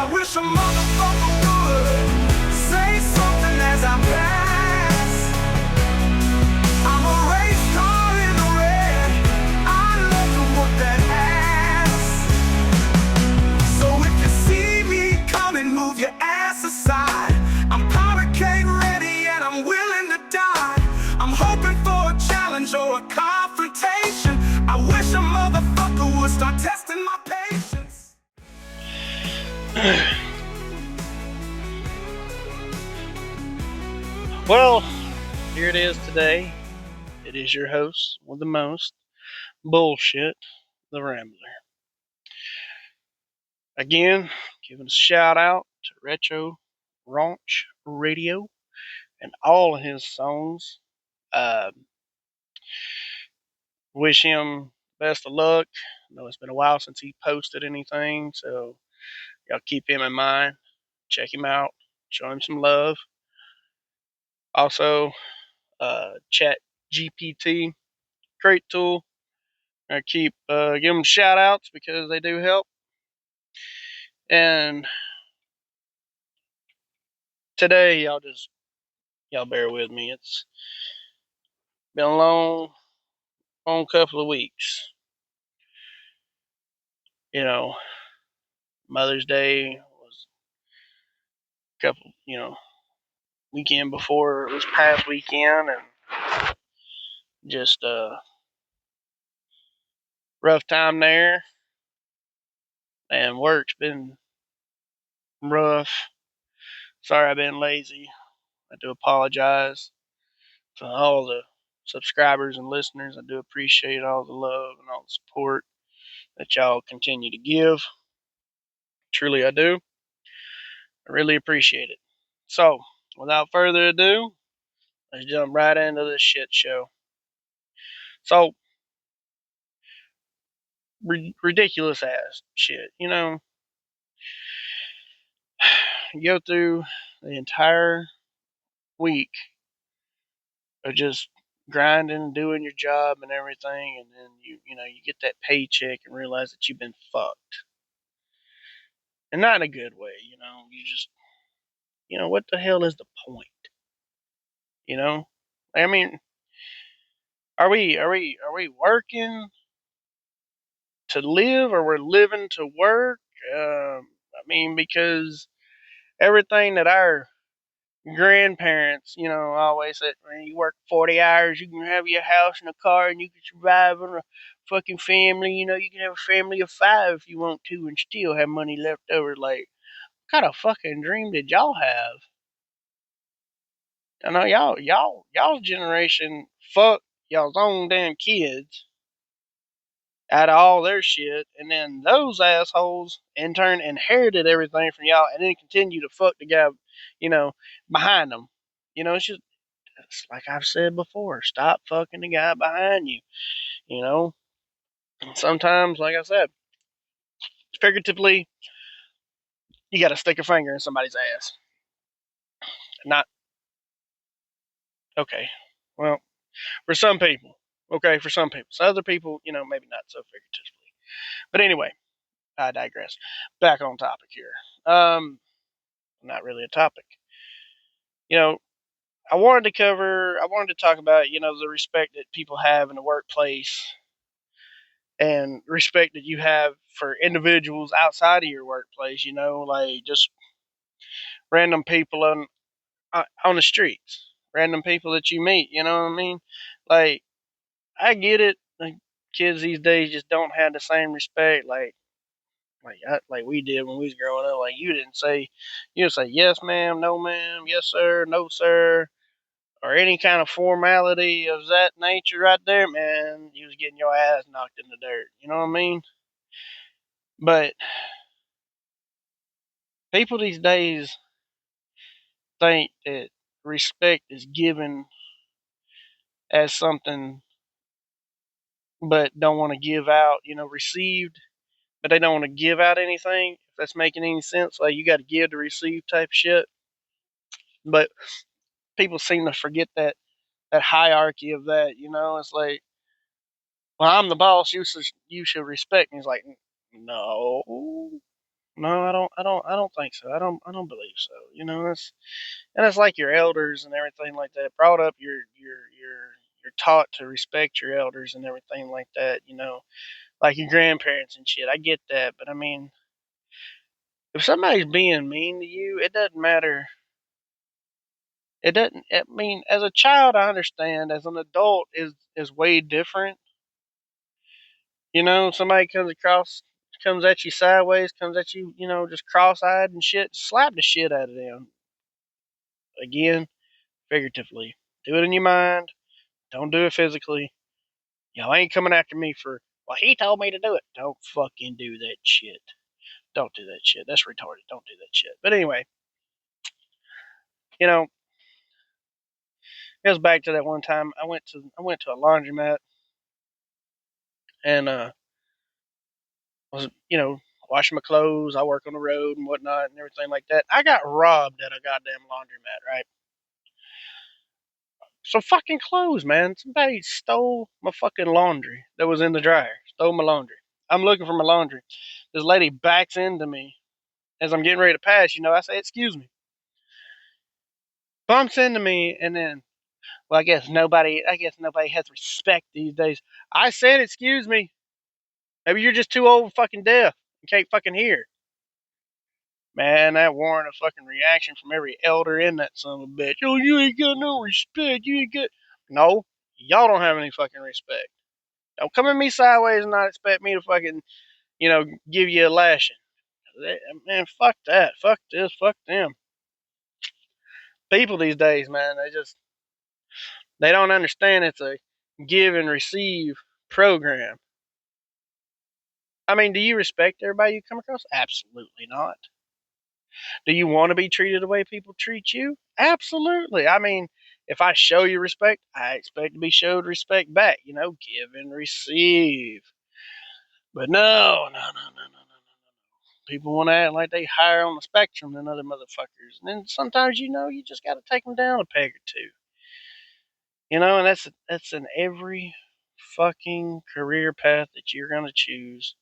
I wish a motherfucker would say something as I pass. I'm a race car in the red, I love to work that ass. So if you see me coming, move your ass aside. I'm powder keg ready and I'm willing to die. I'm hoping for a challenge or a confrontation. I wish a motherfucker would start testing my patience. Well, here it is today. It is your host with the most bullshit, the Rambler. Again, giving a shout out to Retro Ranch Radio and all of his songs. Wish him best of luck. I know it's been a while since he posted anything, so y'all keep him in mind. Check him out. Show him some love. Also, Chat GPT, great tool. I keep give them shout outs because they do help. And today, y'all bear with me. It's been a long couple of weeks. You know, Mother's Day was a couple, weekend before it was past weekend, and just rough time there. And work's been rough. Sorry, I've been lazy. I do apologize to all the subscribers and listeners. I do appreciate all the love and all the support that y'all continue to give. Truly, I do. I really appreciate it. So, without further ado, let's jump right into this shit show. So, ridiculous ass shit. You go through the entire week of just grinding and doing your job and everything, and then you get that paycheck and realize that you've been fucked. And not in a good way, you just what the hell is the point? You know? I mean, are we working to live, or we're living to work? Because everything that our grandparents, always said, when you work 40 hours, you can have your house and a car, and you can survive on a fucking family. You can have a family of 5 if you want to, and still have money left over. Like, what kind of fucking dream did y'all have? I know y'all's generation fuck y'all's own damn kids out of all their shit, and then those assholes in turn inherited everything from y'all, and then continue to fuck the guy, you know, behind them. It's like I've said before, stop fucking the guy behind you. You know, and sometimes, like I said, figuratively, you got to stick a finger in somebody's ass. Not okay. Well, for some people, okay, for some people. So other people, maybe not so figuratively. But anyway, I digress. Back on topic here. Not really a topic. You know, I wanted to talk about, the respect that people have in the workplace and respect that you have for individuals outside of your workplace, like just random people on the streets, random people that you meet, you know what I mean? Like, I get it. Like, kids these days just don't have the same respect like we did when we was growing up. Like, you say yes ma'am, no ma'am, yes sir, no sir, or any kind of formality of that nature right there, man. You was getting your ass knocked in the dirt. You know what I mean? But people these days think that respect is given as something, but don't want to give out, received, but they don't want to give out anything. If that's making any sense, like, you got to give to receive type shit. But people seem to forget that hierarchy of that. It's like, well, I'm the boss. You should respect me. It's like, no. No, I don't think so. I don't believe so. It's like your elders and everything like that. Brought up, you're taught to respect your elders and everything like that. Like your grandparents and shit. I get that, but I mean, if somebody's being mean to you, it doesn't matter. It doesn't. I mean, as a child, I understand. As an adult, is way different. Somebody comes at you sideways, comes at you, just cross-eyed and shit. Slap the shit out of them. Again, figuratively. Do it in your mind. Don't do it physically. Y'all ain't coming after me for, well, he told me to do it. Don't fucking do that shit. Don't do that shit. That's retarded. Don't do that shit. But anyway, you know, it was back to that one time I went to a laundromat and was washing my clothes. I work on the road and whatnot and everything like that. I got robbed at a goddamn laundromat, right? Some fucking clothes, man. Somebody stole my fucking laundry that was in the dryer. Stole my laundry. I'm looking for my laundry. This lady backs into me as I'm getting ready to pass. I say, "Excuse me." Bumps into me, and then, well, I guess nobody has respect these days. I said, "Excuse me." Maybe you're just too old and fucking deaf and can't fucking hear. Man, that warranted a fucking reaction from every elder in that son of a bitch. Oh, you ain't got no respect. You ain't got. No, y'all don't have any fucking respect. Don't come at me sideways and not expect me to fucking, give you a lashing. Man, fuck that. Fuck this. Fuck them. People these days, man, they don't understand it's a give and receive program. I mean, do you respect everybody you come across? Absolutely not. Do you want to be treated the way people treat you? Absolutely. I mean, if I show you respect, I expect to be showed respect back. Give and receive. But no, no, no, no, no, no. People want to act like they higher on the spectrum than other motherfuckers. And then sometimes, you just got to take them down a peg or two. And that's in every fucking career path that you're going to choose.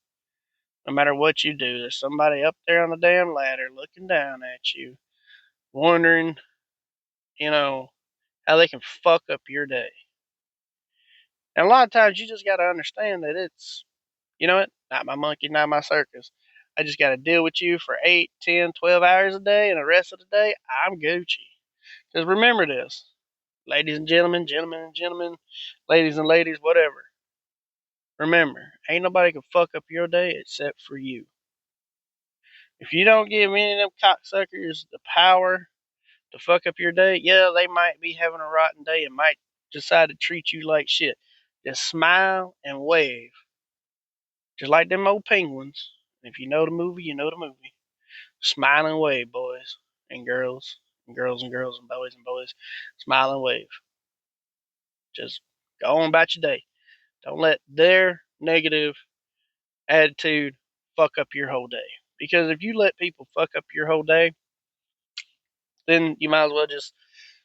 No matter what you do, there's somebody up there on the damn ladder looking down at you, wondering, you know, how they can fuck up your day. And a lot of times you just got to understand that it's, not my monkey, not my circus. I just got to deal with you for 8, 10, 12 hours a day, and the rest of the day, I'm Gucci. Because remember this, ladies and gentlemen, gentlemen and gentlemen, ladies and ladies, whatever. Remember, ain't nobody can fuck up your day except for you. If you don't give any of them cocksuckers the power to fuck up your day, yeah, they might be having a rotten day and might decide to treat you like shit. Just smile and wave. Just like them old penguins. If you know the movie, you know the movie. Smile and wave, boys and girls, and girls and girls, and boys. Smile and wave. Just go on about your day. Don't let their negative attitude fuck up your whole day. Because if you let people fuck up your whole day, then you might as well just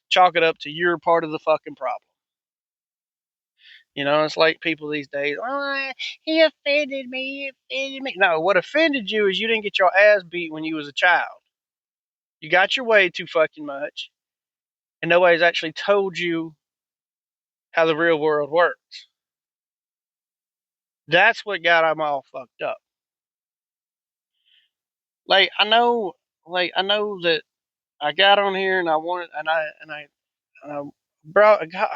chalk it up to your part of the fucking problem. It's like people these days, oh, he offended me, he offended me. No, what offended you is you didn't get your ass beat when you was a child. You got your way too fucking much, and nobody's actually told you how the real world works. That's what got them all fucked up. Like I know that I got on here and I wanted and I brought I got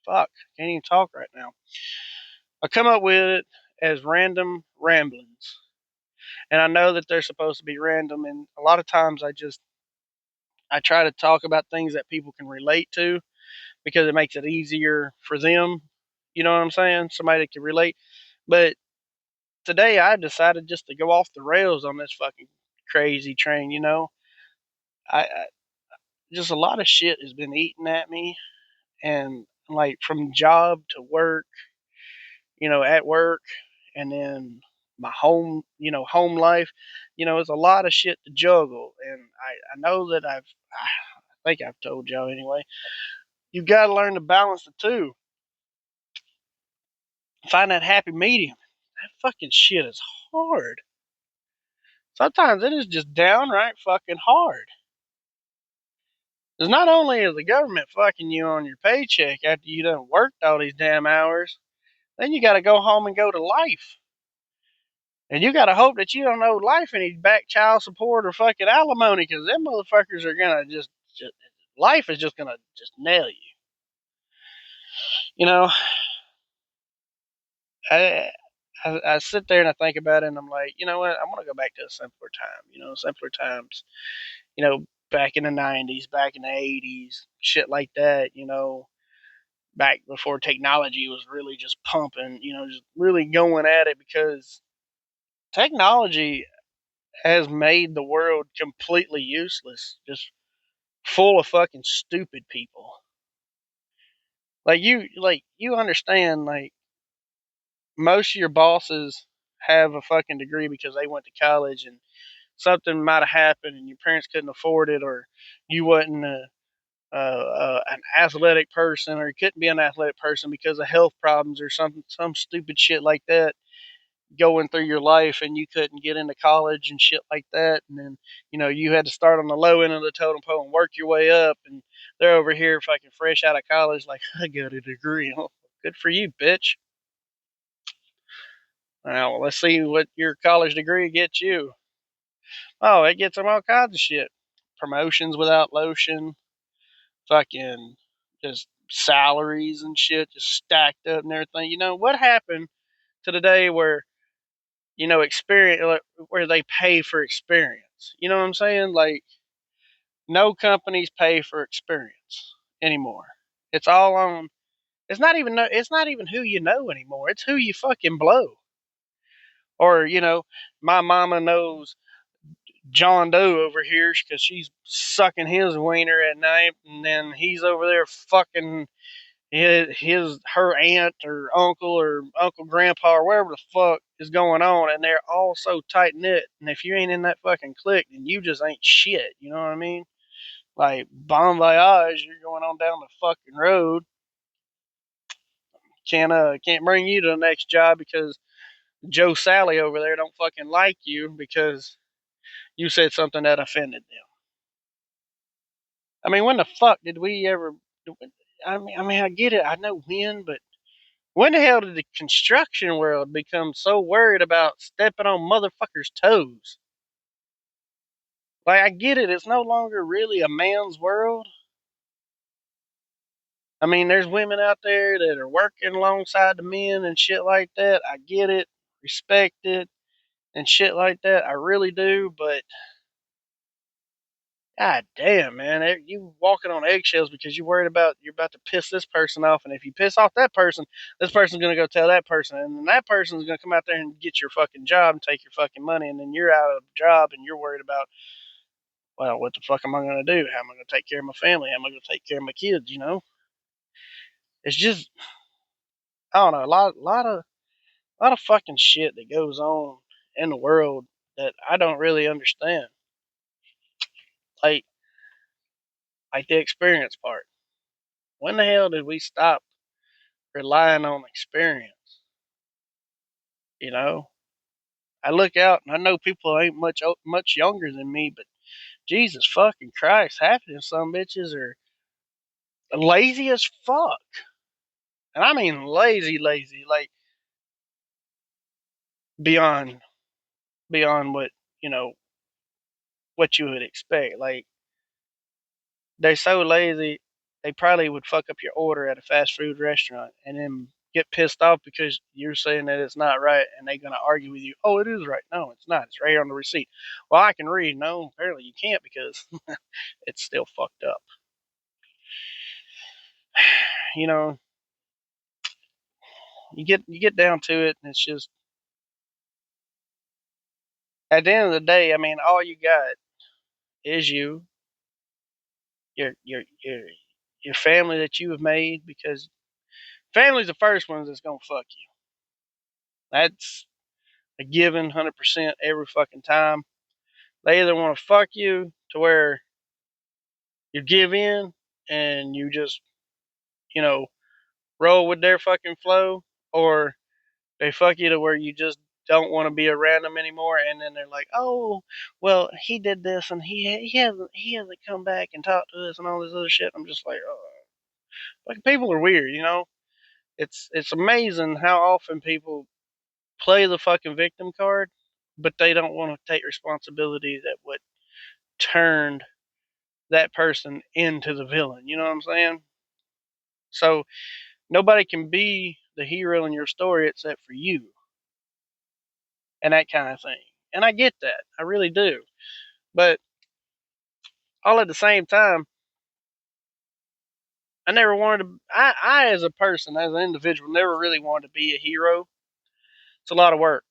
fuck, can't even talk right now. I come up with it as random ramblings. And I know that they're supposed to be random, and a lot of times I try to talk about things that people can relate to because it makes it easier for them. You know what I'm saying? Somebody that can relate. But today I decided just to go off the rails on this fucking crazy train. I just a lot of shit has been eating at me, and like from job to work, at work, and then my home life, it's a lot of shit to juggle. And I know that I think I've told y'all anyway, you got to learn to balance the two. Find that happy medium. That fucking shit is hard. Sometimes it is just downright fucking hard. Because not only is the government fucking you on your paycheck after you done worked all these damn hours, then you got to go home and go to life. And you got to hope that you don't owe life any back child support or fucking alimony, because them motherfuckers are going to just, life is just going to just nail you. You know, I, I sit there and I think about it and I'm like, you know what? I want to go back to a simpler time, simpler times, back in the 90s, back in the 80s, shit like that, back before technology was really just pumping, just really going at it, because technology has made the world completely useless, just full of fucking stupid people. Like you understand, like most of your bosses have a fucking degree because they went to college, and something might have happened and your parents couldn't afford it, or you wasn't an athletic person, or you couldn't be an athletic person because of health problems or some stupid shit like that going through your life, and you couldn't get into college and shit like that, and then you had to start on the low end of the totem pole and work your way up, and they're over here fucking fresh out of college like, I got a degree. Oh, good for you, bitch. Now, well, let's see what your college degree gets you. Oh, it gets them all kinds of shit. Promotions without lotion, fucking just salaries and shit just stacked up and everything. What happened to the day where, experience, like, where they pay for experience? You know what I'm saying? Like, no companies pay for experience anymore. It's all on. It's not even who you know anymore. It's who you fucking blow. Or my mama knows John Doe over here because she's sucking his wiener at night, and then he's over there fucking her aunt or uncle grandpa or wherever the fuck is going on, and they're all so tight knit. And if you ain't in that fucking clique, then you just ain't shit. You know what I mean? Like, bon voyage, you're going on down the fucking road. Can't bring you to the next job because Joe Sally over there don't fucking like you because you said something that offended them. I mean, when the fuck did we ever? I mean, I get it. I know when, but when the hell did the construction world become so worried about stepping on motherfuckers' toes? Like, I get it. It's no longer really a man's world. I mean, there's women out there that are working alongside the men and shit like that. I get it, respect it, and shit like that. I really do, but god damn, man, you walking on eggshells because you're about to piss this person off, and if you piss off that person, this person's gonna go tell that person, and then that person's gonna come out there and get your fucking job and take your fucking money, and then you're out of a job and you're worried about, well, what the fuck am I gonna do? How am I gonna take care of my family? How am I gonna take care of my kids? It's just, I don't know, a lot of fucking shit that goes on in the world that I don't really understand, like like the experience part. When the hell did we stop relying on experience? You know, I look out and I know people ain't much younger than me, but Jesus fucking Christ, half of them some bitches are lazy as fuck, and I mean lazy, lazy, like beyond what you know what you would expect. Like, they're so lazy, they probably would fuck up your order at a fast food restaurant and then get pissed off because you're saying that it's not right, and they're gonna argue with you. Oh, it is right. No, it's not. It's right here on the receipt. Well, I can read. No, apparently you can't because it's still fucked up. You know, you get down to it, and it's just, at the end of the day, I mean, all you got is your your your your family that you have made, because family's the first ones that's gonna fuck you. That's a given, 100% every fucking time. They either want to fuck you to where you give in and you just, you know, roll with their fucking flow, or they fuck you to where you just don't want to be around them anymore, and then they're like, "Oh, well, he did this, and he hasn't come back and talked to us, and all this other shit." I'm just like, oh, like people are weird, you know. It's amazing how often people play the fucking victim card, but they don't want to take responsibility that what turned that person into the villain. You know what I'm saying? So nobody can be the hero in your story except for you, and that kind of thing. And I get that, I really do. But all at the same time, I never wanted to. I as a person, as an individual, never really wanted to be a hero. It's a lot of work,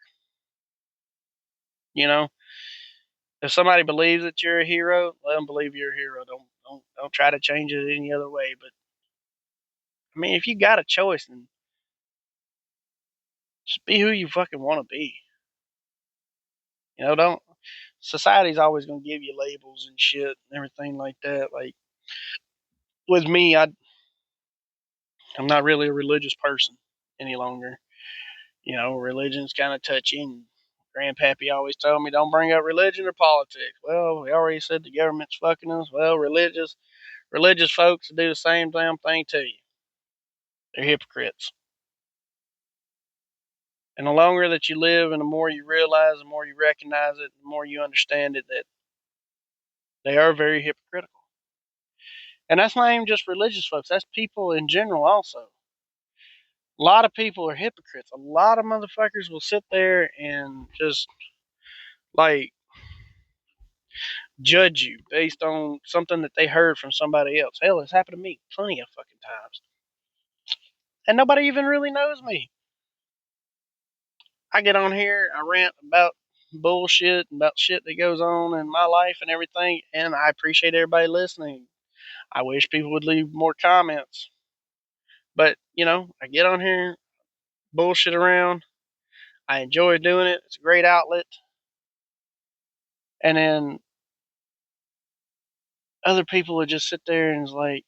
you know. If somebody believes that you're a hero, let them believe you're a hero. Don't try to change it any other way. But I mean, if you got a choice, then just be who you fucking want to be. You know, don't. Society's always gonna give you labels and shit and everything like that. Like with me, I'm not really a religious person any longer. You know, religion's kind of touchy. And Grandpappy always told me, don't bring up religion or politics. Well, we already said the government's fucking us. Well, religious folks do the same damn thing to you. They're hypocrites. And the longer that you live and the more you realize, the more you recognize it, the more you understand it, that they are very hypocritical. And that's not even just religious folks, that's people in general also. A lot of people are hypocrites. A lot of motherfuckers will sit there and just like judge you based on something that they heard from somebody else. Hell, it's happened to me plenty of fucking times. And nobody even really knows me. I get on here, I rant about bullshit, about shit that goes on in my life and everything, and I appreciate everybody listening. I wish people would leave more comments. But, you know, I get on here, bullshit around. I enjoy doing it. It's a great outlet. And then other people would just sit there and is like,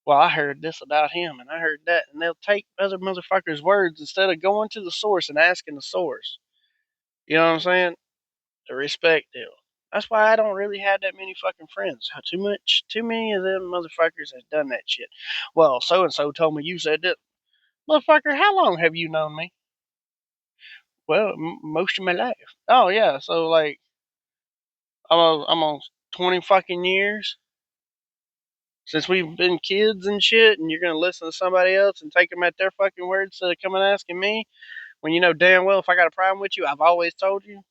well, I heard this about him and I heard that. And they'll take other motherfuckers' words instead of going to the source and asking the source. You know what I'm saying? The respect deal. That's why I don't really have that many fucking friends. Too many of them motherfuckers has done that shit. Well, so and so told me you said that. Motherfucker, how long have you known me? Well, most of my life. Oh yeah, so like I'm on 20 fucking years since we've been kids and shit, and you're gonna listen to somebody else and take them at their fucking word instead of coming asking me when you know damn well if I got a problem with you, I've always told you.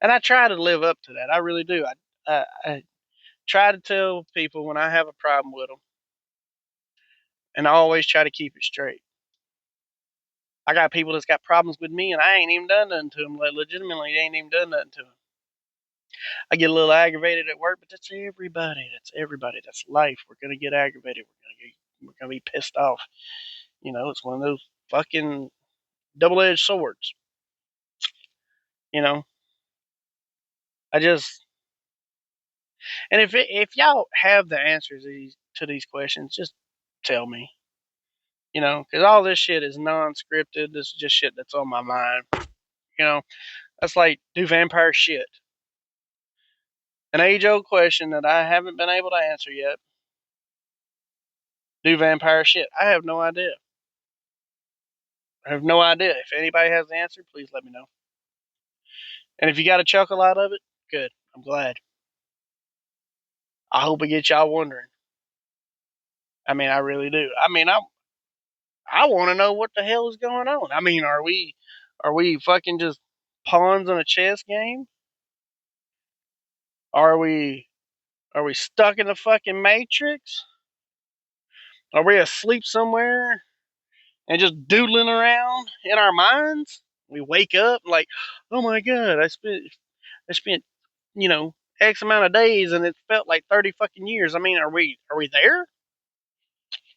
And I try to live up to that. I really do. I try to tell people when I have a problem with them, and I always try to keep it straight. I got people that's got problems with me, and I ain't even done nothing to them. Like legitimately, they ain't even done nothing to them. I get a little aggravated at work, but that's everybody. That's everybody. That's life. We're gonna get aggravated. We're gonna be pissed off. You know, it's one of those fucking double-edged swords. You know, I just and if y'all have the answers to these questions, just tell me. You know, because all this shit is non-scripted. This is just shit that's on my mind. You know, that's like do vampire shit. An age-old question that I haven't been able to answer yet. Do vampire shit? I have no idea. I have no idea. If anybody has the answer, please let me know. And if you got a chuckle out of it, good. I'm glad. I hope it gets y'all wondering. I mean, I really do. I mean, I want to know what the hell is going on. I mean, are we fucking just pawns in a chess game? Are we stuck in the fucking matrix? Are we asleep somewhere and just doodling around in our minds? We wake up like, oh my god, I spent you know X amount of days and it felt like 30 fucking years. I mean, are we there?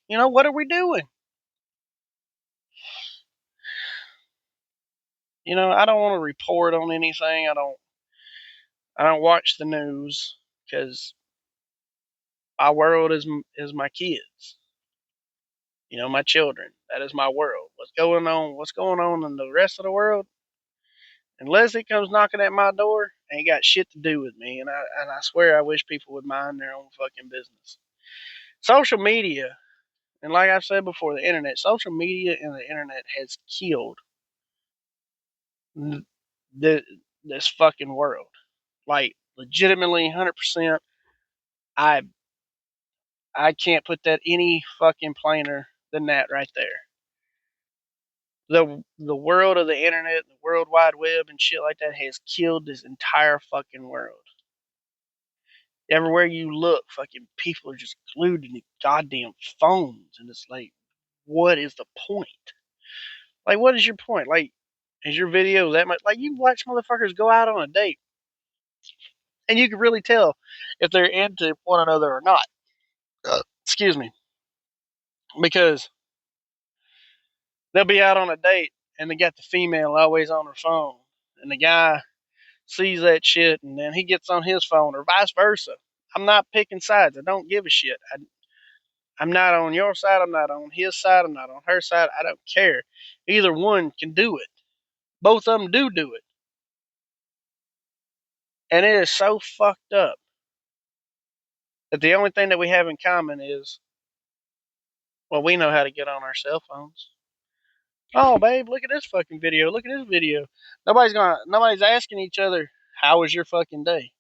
You know, what are we doing? You know, I don't want to report on anything. I don't watch the news because my world is my kids. You know, my children. That is my world. what's going on in the rest of the world, unless it comes knocking at my door, ain't got shit to do with me. And I swear I wish people would mind their own fucking business. Social media, and like I've said before, the internet, social media and the internet has killed the this fucking world. Like legitimately 100%. I I can't put that any fucking plainer than that right there. The world of the internet, the World Wide Web and shit like that has killed this entire fucking world. Everywhere you look, fucking people are just glued to the goddamn phones, and it's like, what is the point? Like, what is your point? Like, is your video that much? Like, you watch motherfuckers go out on a date, and you can really tell if they're into one another or not. Excuse me, because they'll be out on a date, and they got the female always on her phone, and the guy sees that shit, and then he gets on his phone, or vice versa. I'm not picking sides. I don't give a shit. I'm not on your side. I'm not on his side. I'm not on her side. I don't care. Either one can do it. Both of them do it. And it is so fucked up that the only thing that we have in common is, well, we know how to get on our cell phones. Oh, babe, look at this fucking video. Look at this video. Nobody's asking each other, how was your fucking day?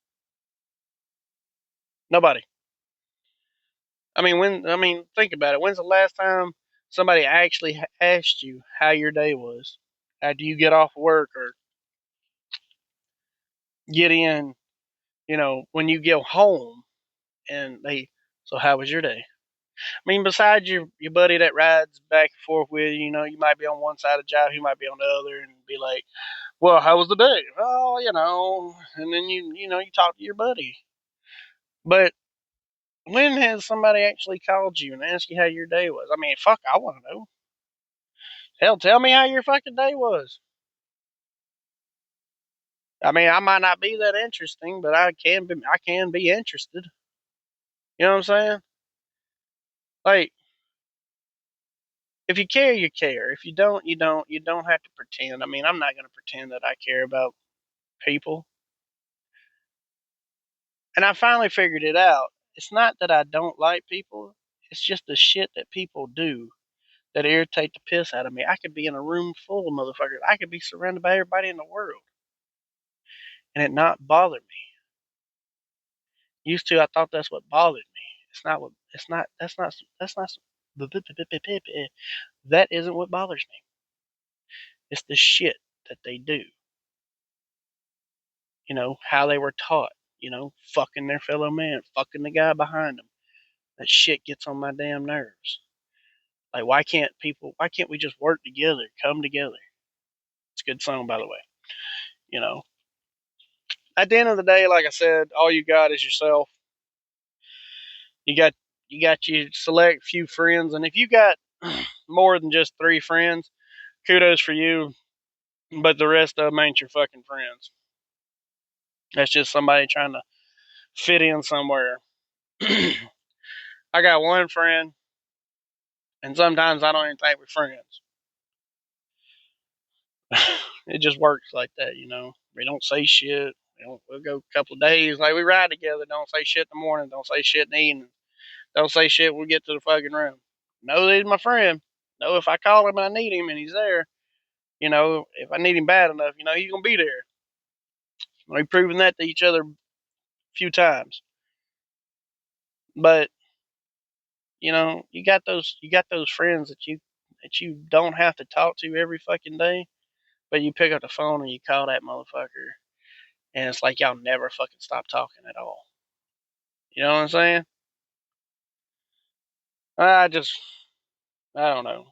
Nobody. Think about it. When's the last time somebody actually asked you how your day was after you get off work or get in, when you get home and so how was your day? I mean, besides your buddy that rides back and forth with you, you might be on one side of the job, he might be on the other, and be like, well, how was the day? Oh, and then you talk to your buddy. But when has somebody actually called you and asked you how your day was? I mean, fuck, I want to know. Hell, tell me how your fucking day was. I mean, I might not be that interesting, but I can be interested. You know what I'm saying? Like, if you care, you care. If you don't, you don't. You don't have to pretend. I mean, I'm not going to pretend that I care about people. And I finally figured it out. It's not that I don't like people. It's just the shit that people do that irritate the piss out of me. I could be in a room full of motherfuckers. I could be surrounded by everybody in the world and it not bother me. Used to, I thought that's what bothered me. It's not what. It's not. That's not. That isn't what bothers me. It's the shit that they do. How they were taught. Fucking their fellow man, fucking the guy behind them. That shit gets on my damn nerves. Like, why can't we just work together, come together? It's a good song, by the way. You know, at the end of the day, like I said, all you got is yourself. You got, you select few friends. And if you got more than just 3 friends, kudos for you. But the rest of them ain't your fucking friends. That's just somebody trying to fit in somewhere. I got one friend, and sometimes I don't even think we're friends. It just works like that. We don't say shit. We'll go a couple of days, like we ride together. Don't say shit in the morning. Don't say shit in the evening. Don't say shit when we get to the fucking room. Know that he's my friend. Know if I call him and I need him and he's there. If I need him bad enough, he's gonna be there. We've proven that to each other a few times. But you got those friends that you don't have to talk to every fucking day, but you pick up the phone and you call that motherfucker, and it's like y'all never fucking stop talking at all. You know what I'm saying? I just, I don't know.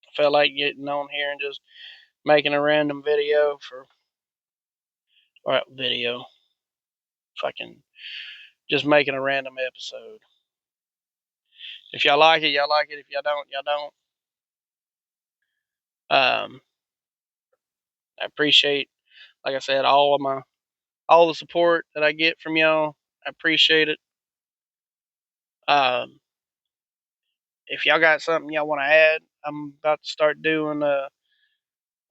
I felt like getting on here and just making a random video, fucking, just making a random episode. If y'all like it, y'all like it. If y'all don't, y'all don't. I appreciate, like I said, all the support that I get from y'all. I appreciate it. Um, if y'all got something y'all want to add, I'm about to start doing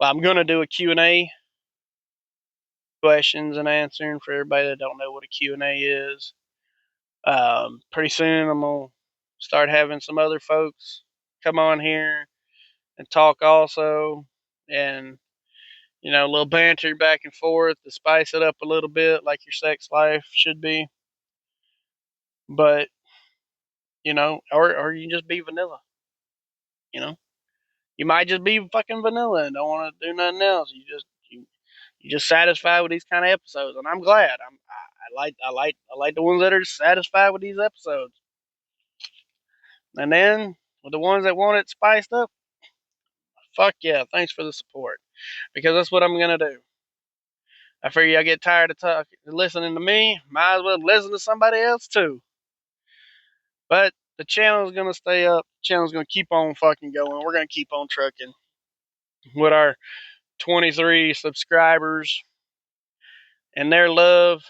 I'm gonna do a Q&A, questions and answering, for everybody that don't know what a Q&A is. Pretty soon I'm gonna start having some other folks come on here and talk also, and a little banter back and forth to spice it up a little bit, like your sex life should be. But or you just be vanilla. You might just be fucking vanilla and don't want to do nothing else. You just satisfied with these kind of episodes, and I'm glad. I like the ones that are satisfied with these episodes. And then with the ones that want it spiced up, fuck yeah, thanks for the support, because that's what I'm gonna do. I figure y'all get tired of listening to me, might as well listen to somebody else too. But the channel's gonna stay up. The channel's gonna keep on fucking going. We're gonna keep on trucking with our 23 subscribers and their love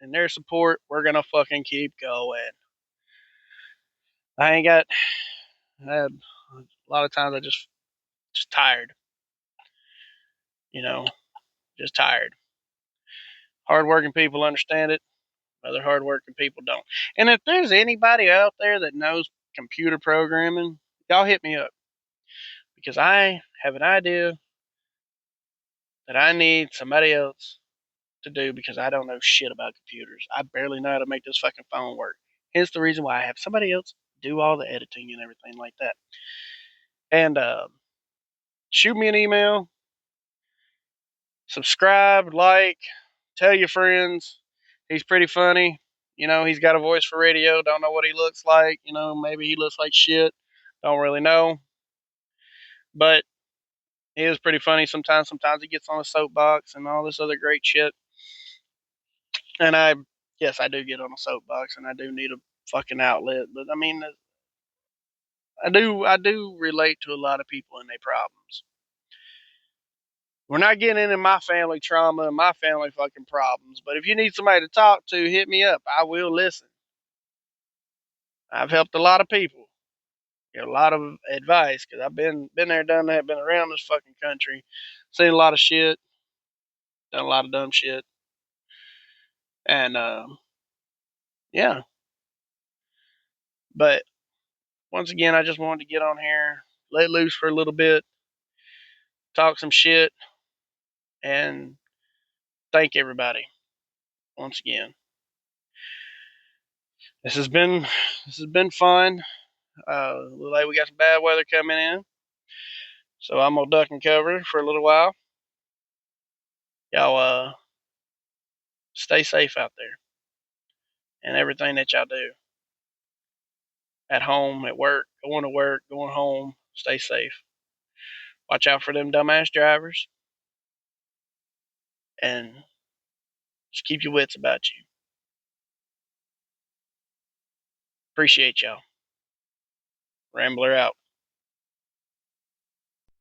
and their support. We're gonna fucking keep going. I had a lot of times I just tired, just tired. Hardworking people understand it. Other hardworking people don't. And if there's anybody out there that knows computer programming, y'all hit me up, because I have an idea that I need somebody else to do, because I don't know shit about computers. I barely know how to make this fucking phone work. Hence the reason why I have somebody else do all the editing and everything like that. And shoot me an email, subscribe, like, tell your friends. He's pretty funny. He's got a voice for radio. Don't know what he looks like. Maybe he looks like shit. Don't really know. But he is pretty funny sometimes. Sometimes he gets on a soapbox and all this other great shit. And yes, I do get on a soapbox, and I do need a fucking outlet. But I mean, I do relate to a lot of people and their problems. We're not getting into my family trauma and my family fucking problems. But if you need somebody to talk to, hit me up. I will listen. I've helped a lot of people. Get a lot of advice, because I've been there, done that, been around this fucking country, seen a lot of shit, done a lot of dumb shit. And yeah. But once again, I just wanted to get on here, let loose for a little bit, talk some shit, and thank everybody once again. This has been fun. Look like we got some bad weather coming in, so I'm gonna duck and cover for a little while. Y'all stay safe out there, and everything that y'all do. At home, at work, going home, stay safe. Watch out for them dumbass drivers, and just keep your wits about you. Appreciate y'all. Rambler out.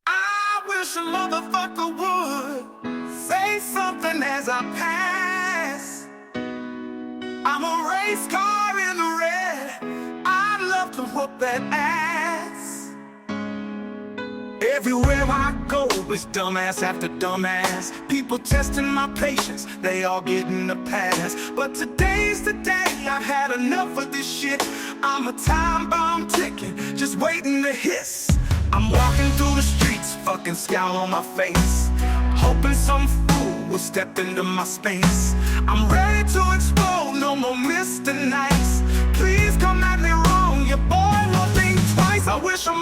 I wish a motherfucker would say something as I pass. I'm a race car in the red. I'd love to whoop that ass. Everywhere I go is dumbass after dumbass. People testing my patience, they all getting a pass. But today's the day, I've had enough of this shit. I'm a time bomb ticking, just waiting to hiss. I'm walking through the streets, fucking scowl on my face, hoping some fool will step into my space. I'm ready to explode, no more Mr. Nice. Please come at me wrong, your boy won't think twice. I wish a